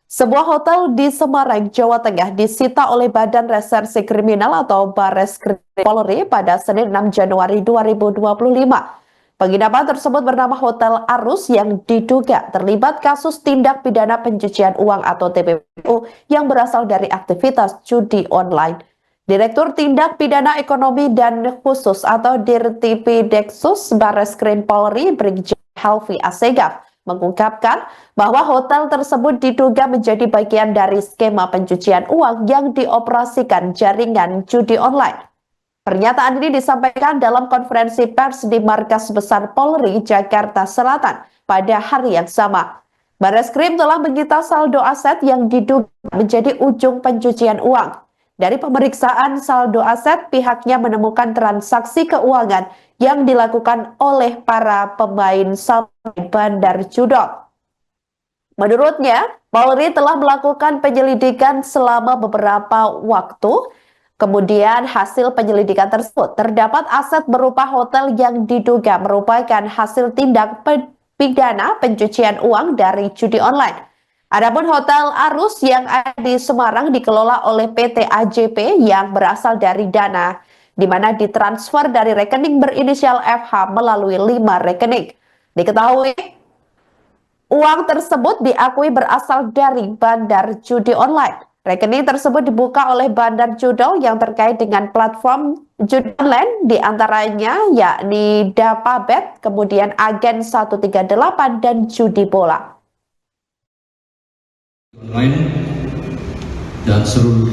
Sebuah hotel di Semarang, Jawa Tengah disita oleh Badan Reserse Kriminal atau Bareskrim Polri pada Senin 6 Januari 2025. Penginapan tersebut bernama Hotel Arus yang diduga terlibat kasus tindak pidana pencucian uang atau TPPU yang berasal dari aktivitas judi online. Direktur Tindak Pidana Ekonomi dan Khusus atau Dirtipideksus Bareskrim Polri Brigjen Helvi Assegaf mengungkapkan bahwa hotel tersebut diduga menjadi bagian dari skema pencucian uang yang dioperasikan jaringan judi online. Pernyataan ini disampaikan dalam konferensi pers di Markas Besar Polri Jakarta Selatan pada hari yang sama. Bareskrim telah menyita saldo aset yang diduga menjadi ujung pencucian uang. Dari pemeriksaan saldo aset, pihaknya menemukan transaksi keuangan yang dilakukan oleh para pemain sampai Bandar Judol. Menurutnya, Polri telah melakukan penyelidikan selama beberapa waktu. Kemudian hasil penyelidikan tersebut terdapat aset berupa hotel yang diduga merupakan hasil tindak pidana pencucian uang dari judi online. Adapun Hotel Arus yang ada di Semarang dikelola oleh PT AJP yang berasal dari dana di mana ditransfer dari rekening berinisial FH melalui 5 rekening. Diketahui uang tersebut diakui berasal dari bandar judi online. Rekening tersebut dibuka oleh Bandar Judol yang terkait dengan platform judi online diantaranya yakni Dapabet, kemudian Agen 138 dan Judi Bola. Online dan seluruh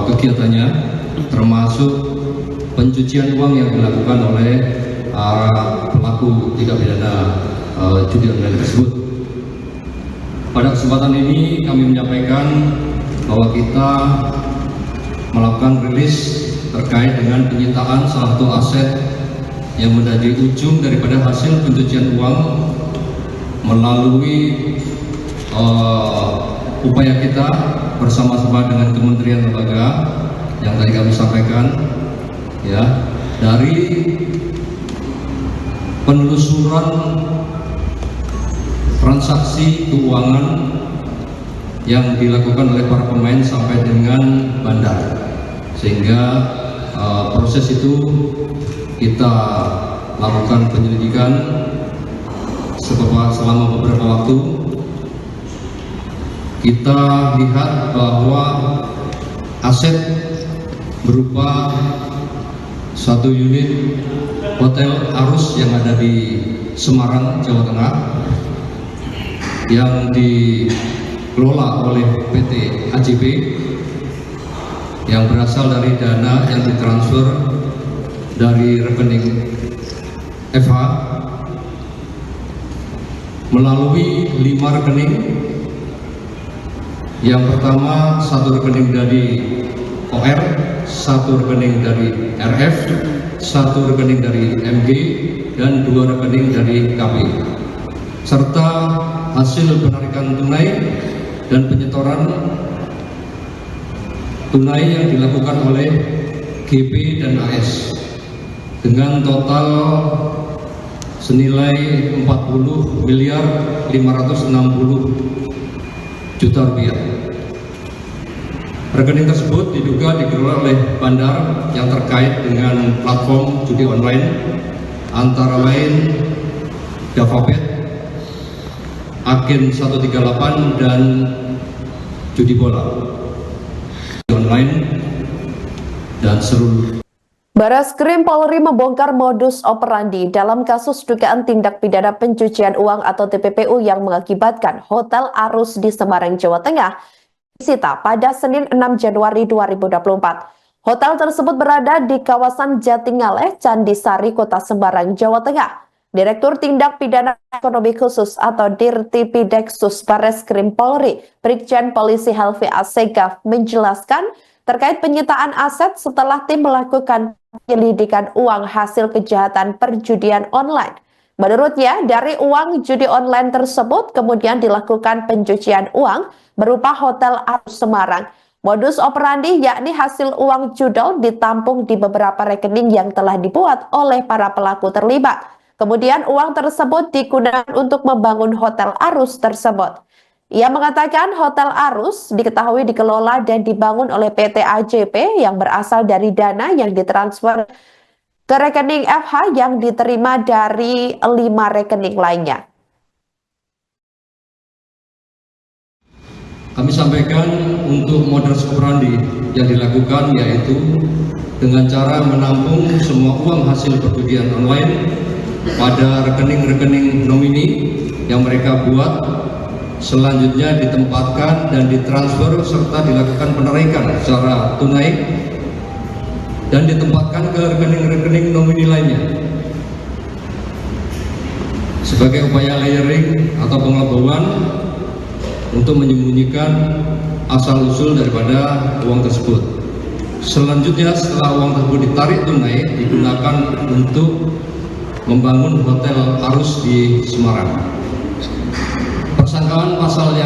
kegiatannya termasuk pencucian uang yang dilakukan oleh pelaku tindak pidana judi online tersebut. Pada kesempatan ini kami menyampaikan bahwa kita melakukan rilis terkait dengan penyitaan salah satu aset yang menjadi ujung daripada hasil pencucian uang melalui upaya kita bersama-sama dengan kementerian lembaga yang tadi kami sampaikan, ya, dari penelusuran transaksi keuangan yang dilakukan oleh para pemain sampai dengan bandar, sehingga proses itu kita lakukan penyelidikan selama beberapa waktu. Kita lihat bahwa aset berupa satu unit Hotel Arus yang ada di Semarang, Jawa Tengah, yang dikelola oleh PT AJP yang berasal dari dana yang ditransfer dari rekening FH melalui 5 rekening. Yang pertama, satu rekening dari OR, satu rekening dari RF, satu rekening dari MG, dan 2 rekening dari KB, serta hasil penarikan tunai dan penyetoran tunai yang dilakukan oleh GP dan AS dengan total senilai 40.560.000.000 rupiah. Rekening tersebut diduga dikelola oleh bandar yang terkait dengan platform judi online antara lain Dapabet, Agen 138 dan Judi Bola online dan seluruh. Bareskrim Polri membongkar modus operandi dalam kasus dugaan tindak pidana pencucian uang atau TPPU yang mengakibatkan Hotel Arus di Semarang, Jawa Tengah disita pada Senin 6 Januari 2024. Hotel tersebut berada di kawasan Jatingaleh, Candisari, Kota Semarang, Jawa Tengah. Direktur Tindak Pidana Ekonomi Khusus atau Dirtipideksus Bareskrim Polri, Brigjen Polisi Helvi Assegaf menjelaskan terkait penyitaan aset setelah tim melakukan penyelidikan uang hasil kejahatan perjudian online. Menurutnya, dari uang judi online tersebut kemudian dilakukan pencucian uang berupa Hotel Arus Semarang. Modus operandi yakni hasil uang judol ditampung di beberapa rekening yang telah dibuat oleh para pelaku terlibat. Kemudian uang tersebut digunakan untuk membangun Hotel Arus tersebut. Ia mengatakan Hotel Arus diketahui dikelola dan dibangun oleh PT AJP yang berasal dari dana yang ditransfer ke rekening FH yang diterima dari 5 rekening lainnya. Kami sampaikan untuk modus operandi yang dilakukan yaitu dengan cara menampung semua uang hasil perjudian online pada rekening-rekening nomini yang mereka buat, selanjutnya ditempatkan dan ditransfer serta dilakukan penarikan secara tunai dan ditempatkan ke rekening-rekening nomini lainnya. Sebagai upaya layering atau pengelabauan untuk menyembunyikan asal-usul daripada uang tersebut. Selanjutnya setelah uang tersebut ditarik tunai, digunakan untuk membangun Hotel Arus di Semarang. Persangkaan pasal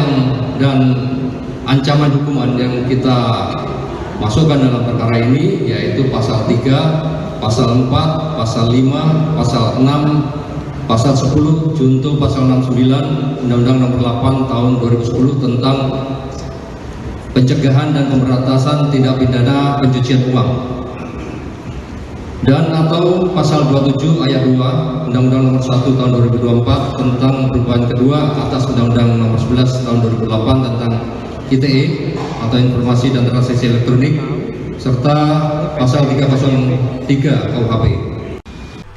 dan ancaman hukuman yang kita masukkan dalam perkara ini yaitu pasal 3, pasal 4, pasal 5, pasal 6, pasal 10, junto pasal 69 Undang-Undang Nomor 8 Tahun 2010 tentang pencegahan dan pemberantasan tindak pidana pencucian uang, dan atau pasal 27 ayat 2 Undang-Undang Nomor 1 Tahun 2024 tentang perubahan kedua atas Undang-Undang Nomor 11 Tahun 2008 tentang ITE atau Informasi dan Transaksi Elektronik, serta pasal 303 KUHP.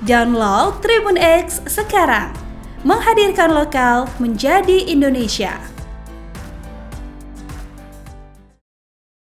Download Tribun X sekarang, menghadirkan lokal menjadi Indonesia.